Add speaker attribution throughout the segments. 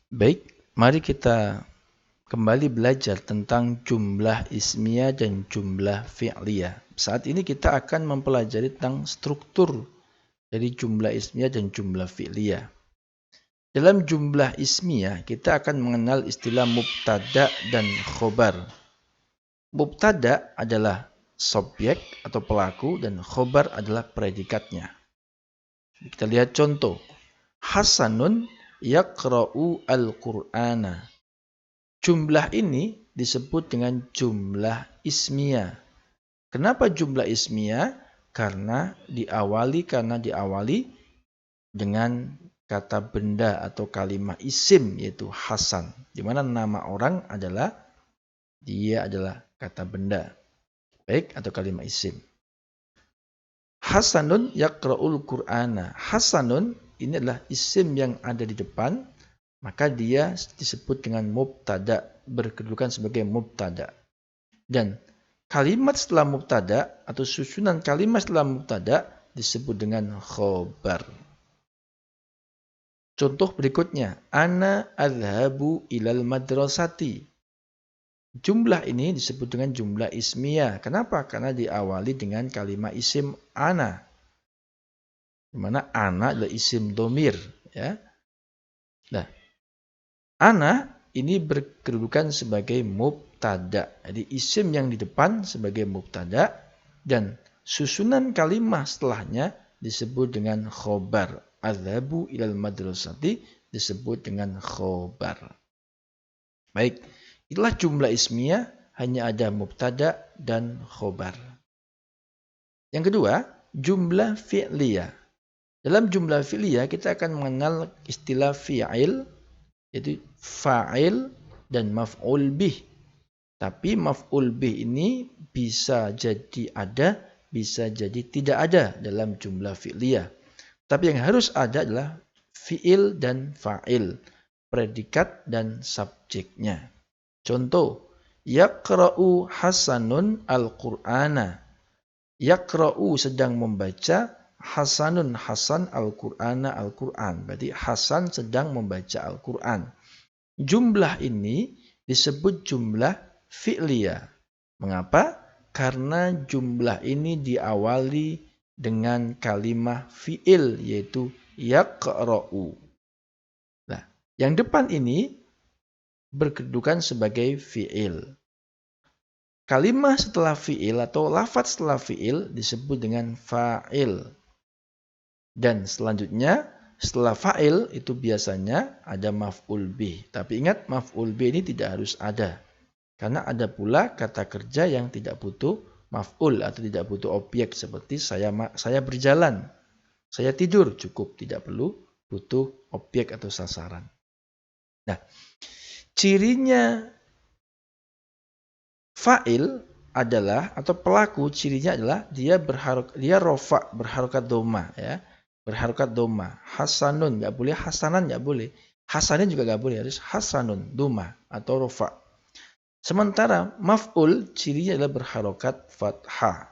Speaker 1: Baik, mari kita kembali belajar tentang jumlah ismiyah dan jumlah fi'liyah. Saat ini kita akan mempelajari tentang struktur dari jumlah ismiyah dan jumlah fi'liyah. Dalam jumlah ismiyah, kita akan mengenal istilah mubtada dan khobar. Mubtada adalah subjek atau pelaku dan khobar adalah predikatnya. Kita lihat contoh. Hasanun yaqra'u al-Qur'ana. Jumlah ini disebut dengan jumlah ismiyah. Kenapa jumlah ismiyah? Karena diawali dengan kata benda atau kalimat isim yaitu Hasan. Di mana nama orang adalah kata benda. Baik, atau kalimat isim. Hasanun yaqra'ul Qur'ana. Hasanun ini adalah isim yang ada di depan, maka dia disebut dengan mubtada, berkedudukan sebagai mubtada. Dan kalimat setelah mubtada atau susunan kalimat setelah mubtada disebut dengan khobar. Contoh berikutnya, ana adhabu ilal madrasati. Jumlah ini disebut dengan jumlah ismiyah. Kenapa? Karena diawali dengan kalimat isim ana. Di mana ana adalah isim domir, ya. Nah, ana ini berkedudukan sebagai mubtada. Jadi isim yang di depan sebagai mubtada dan susunan kalimat setelahnya disebut dengan khobar. Adhabu ilal madrasati disebut dengan khobar. Baik, itulah jumlah ismiyah, hanya ada mubtada dan khobar. Yang kedua, jumlah fi'liyah. Dalam jumlah fi'liyah kita akan mengenal istilah fi'il, yaitu fa'il dan maf'ul bih. Tapi maf'ul bih ini bisa jadi ada, bisa jadi tidak ada dalam jumlah fi'liyah. Tapi yang harus ada adalah fi'il dan fa'il, predikat dan subjeknya. Contoh, yaqra'u Hasanun al-Qur'ana. Yaqra'u sedang membaca, Hasanun Hasan al-Qur'ana al-Qur'an. Berarti Hasan sedang membaca Al-Qur'an. Jumlah ini disebut jumlah fi'liyah. Mengapa? Karena jumlah ini diawali dengan kalimat fi'il yaitu yaqra'u. Nah, yang depan ini berkedudukan sebagai fi'il. Kalimat setelah fi'il atau lafaz setelah fi'il disebut dengan fa'il. Dan selanjutnya setelah fa'il itu biasanya ada maf'ul bih. Tapi ingat, maf'ul bih ini tidak harus ada. Karena ada pula kata kerja yang tidak butuh maf'ul atau tidak butuh objek seperti saya berjalan, saya tidur, cukup, tidak perlu butuh objek atau sasaran. Nah, cirinya fa'il adalah atau pelaku cirinya adalah dia rofa, berharokat doma, ya. Berharokat doma. Hasanun enggak boleh, hasanan enggak boleh. Hasanin juga enggak boleh, harus hasanun doma atau rofa. Sementara maf'ul cirinya adalah berharokat fathah.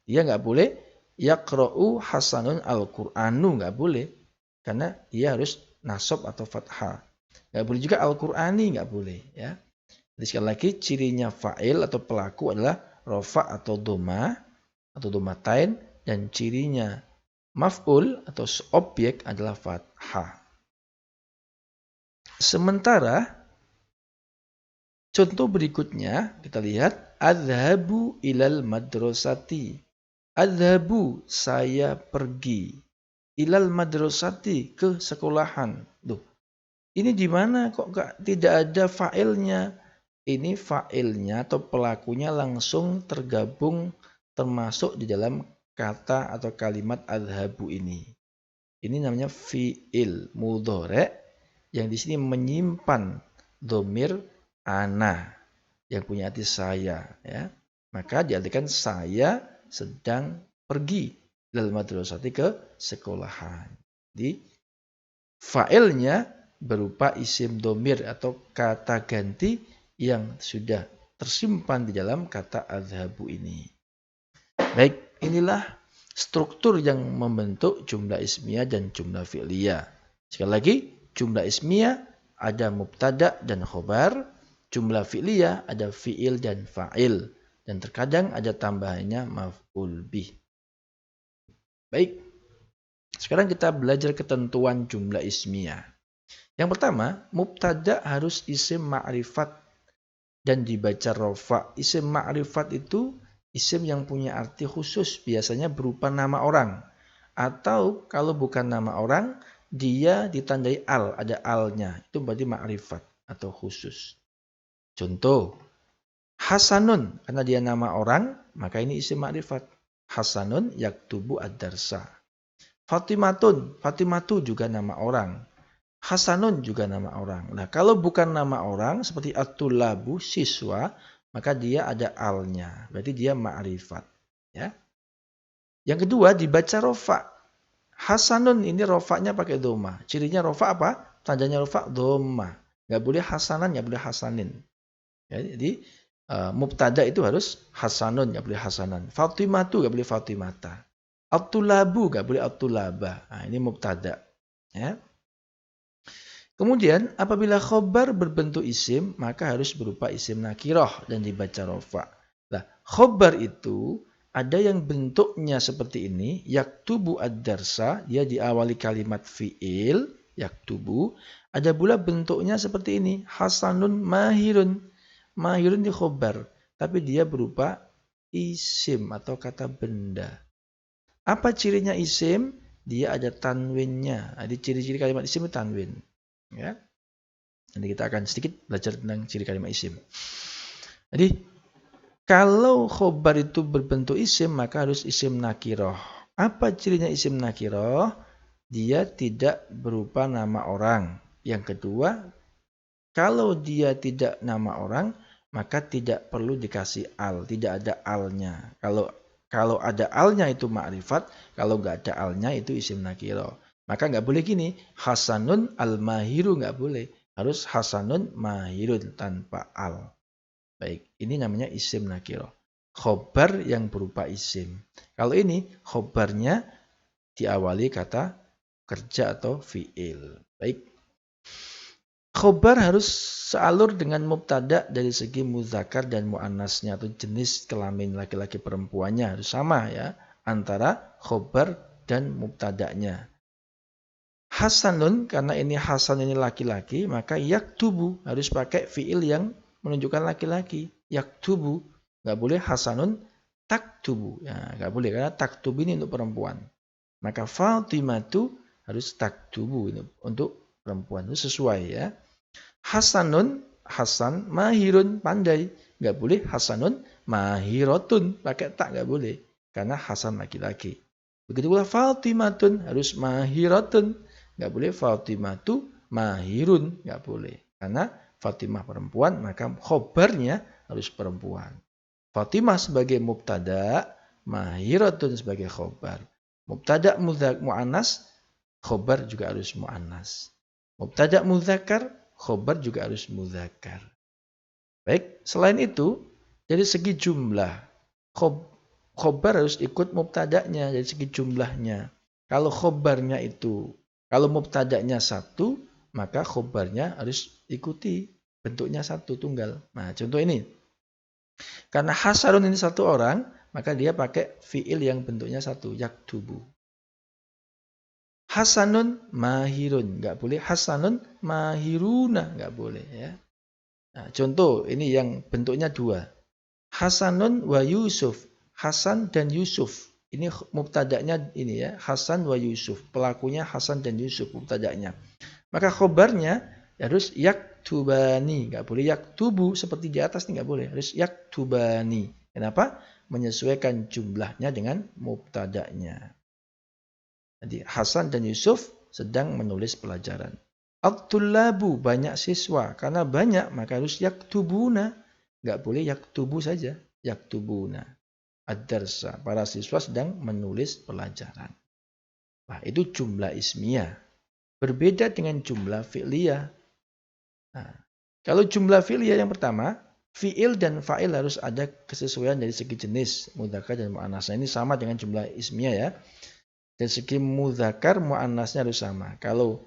Speaker 1: Dia nggak boleh yaqra'u Hasanun al-Qur'anu, nggak boleh. Karena dia harus nasab atau fathah. Nggak boleh juga al-Qur'ani, nggak boleh. Ya. Jadi sekali lagi cirinya fa'il atau pelaku adalah rofa atau doma atau domatain. Dan cirinya maf'ul atau objek adalah fathah. Sementara contoh berikutnya kita lihat adhabu ilal madrasati. Adhabu saya pergi. Ilal madrasati ke sekolahan. Duh, ini di mana kok tidak ada fa'ilnya? Ini fa'ilnya atau pelakunya langsung tergabung termasuk di dalam kata atau kalimat adhabu ini. Ini namanya fi'il mudhari' yang di sini menyimpan domir ana yang punya arti saya, ya. Maka diartikan saya sedang pergi ilal madrasati ke sekolahan. Di fa'ilnya berupa isim domir atau kata ganti yang sudah tersimpan di dalam kata adhabu ini. Baik, inilah struktur yang membentuk jumlah ismiyah dan jumlah fi'liyah. Sekali lagi, jumlah ismiyah ada mubtada dan khobar. Jumlah fi'liyah ada fi'il dan fa'il. Dan terkadang ada tambahannya maf'ul bih. Baik, sekarang kita belajar ketentuan jumlah ismiyah. Yang pertama, mubtada harus isim ma'rifat dan dibaca rofa. Isim ma'rifat itu isim yang punya arti khusus, biasanya berupa nama orang. Atau kalau bukan nama orang, dia ditandai al, ada alnya. Itu berarti ma'rifat atau khusus. Contoh, Hasanun, karena dia nama orang, maka ini isim ma'rifat. Hasanun yaktubu ad-darsa. Fatimatun, Fatimatu juga nama orang. Hasanun juga nama orang. Nah, kalau bukan nama orang seperti at-tullabu, siswa, maka dia ada alnya. Berarti dia ma'rifat, ya. Yang kedua dibaca rofa. Hasanun ini rofanya pakai dhamma. Cirinya rofa apa? Tandanya rofa dhamma. Enggak boleh hasanan, enggak boleh hasanin. Ya, jadi mubtada itu harus hasanun, enggak boleh hasanan. Fatimatu enggak boleh fatimata. At-tullabu enggak boleh at-tullaba. Nah, ini mubtada, ya. Kemudian apabila khobar berbentuk isim, maka harus berupa isim nakirah dan dibaca rofa. Nah, khobar itu ada yang bentuknya seperti ini, yaktubu ad-darsa, dia diawali kalimat fi'il, yaktubu. Ada pula bentuknya seperti ini, hasanun mahirun. Mahirun di khobar, tapi dia berupa isim atau kata benda. Apa cirinya isim? Dia ada tanwinnya. Jadi ciri-ciri kalimat isim itu tanwin. Ya. Nanti kita akan sedikit belajar tentang ciri kalimat isim. Jadi kalau khobar itu berbentuk isim, maka harus isim nakiroh. Apa cirinya isim nakiroh? Dia tidak berupa nama orang. Yang kedua, kalau dia tidak nama orang, maka tidak perlu dikasih al, tidak ada alnya. Kalau ada alnya itu ma'rifat, kalau nggak ada alnya itu isim nakiroh. Maka nggak boleh gini, hasanun al-mahiru, nggak boleh. Harus hasanun mahirun tanpa al. Baik, ini namanya isim nakiroh. Khobar yang berupa isim. Kalau ini, khobarnya diawali kata kerja atau fi'il. Baik. Khobar harus sealur dengan mubtada dari segi muzakkar dan muannasnya atau jenis kelamin laki-laki perempuannya harus sama ya antara khobar dan mubtadanya. Hasanun, karena ini Hasan ini laki-laki, maka yaktubu harus pakai fiil yang menunjukkan laki-laki. Yaktubu, nggak boleh Hasanun taktubu, ya nggak boleh karena taktubu ini untuk perempuan. Maka Fatimatu harus taktubu ini untuk perempuan, itu sesuai ya. Hasanun, Hasan, mahirun, pandai, nggak boleh Hasanun mahirotun, pakai tak nggak boleh karena Hasan laki-laki. Begitu pula Fatimatun harus mahirotun. Nggak boleh Fatimatu mahirun, nggak boleh. Karena Fatimah perempuan, maka khobarnya harus perempuan. Fatimah sebagai mubtada, mahiratun sebagai khobar. Mubtada mu'annas, khobar juga harus mu'annas. Mubtada muzakkar, khobar juga harus muzakkar. Baik, selain itu, dari segi jumlah, khobar harus ikut mubtadanya dari segi jumlahnya. Kalau khobarnya itu kalau mubtadanya satu, maka khobarnya harus ikuti bentuknya satu tunggal. Nah, contoh ini. Karena Hasanun ini satu orang, maka dia pakai fiil yang bentuknya satu, yaktubu. Hasanun mahirun, nggak boleh. Hasanun mahiruna, nggak boleh ya. Nah, contoh ini yang bentuknya dua. Hasanun wa Yusuf. Hasan dan Yusuf. Ini mubtadanya ini ya, Hasan wa Yusuf. Pelakunya Hasan dan Yusuf mubtadanya. Maka khobarnya harus yaktubani, enggak boleh yaktubu seperti di atas ini enggak boleh, harus yaktubani. Kenapa? Menyesuaikan jumlahnya dengan mubtadanya. Jadi Hasan dan Yusuf sedang menulis pelajaran. At-tullabu, banyak siswa, karena banyak maka harus yaktubuna. Enggak boleh yaktubu saja, yaktubuna. Ad-darsa, para siswa sedang menulis pelajaran. Nah, itu jumlah ismiyah. Berbeda dengan jumlah fi'liyah. Nah, kalau jumlah fi'liyah yang pertama, fi'il dan fa'il harus ada kesesuaian dari segi jenis, mudzakkar dan mu'annasnya. Ini sama dengan jumlah ismiyah ya. Dari segi mudzakkar, mu'annasnya harus sama. Kalau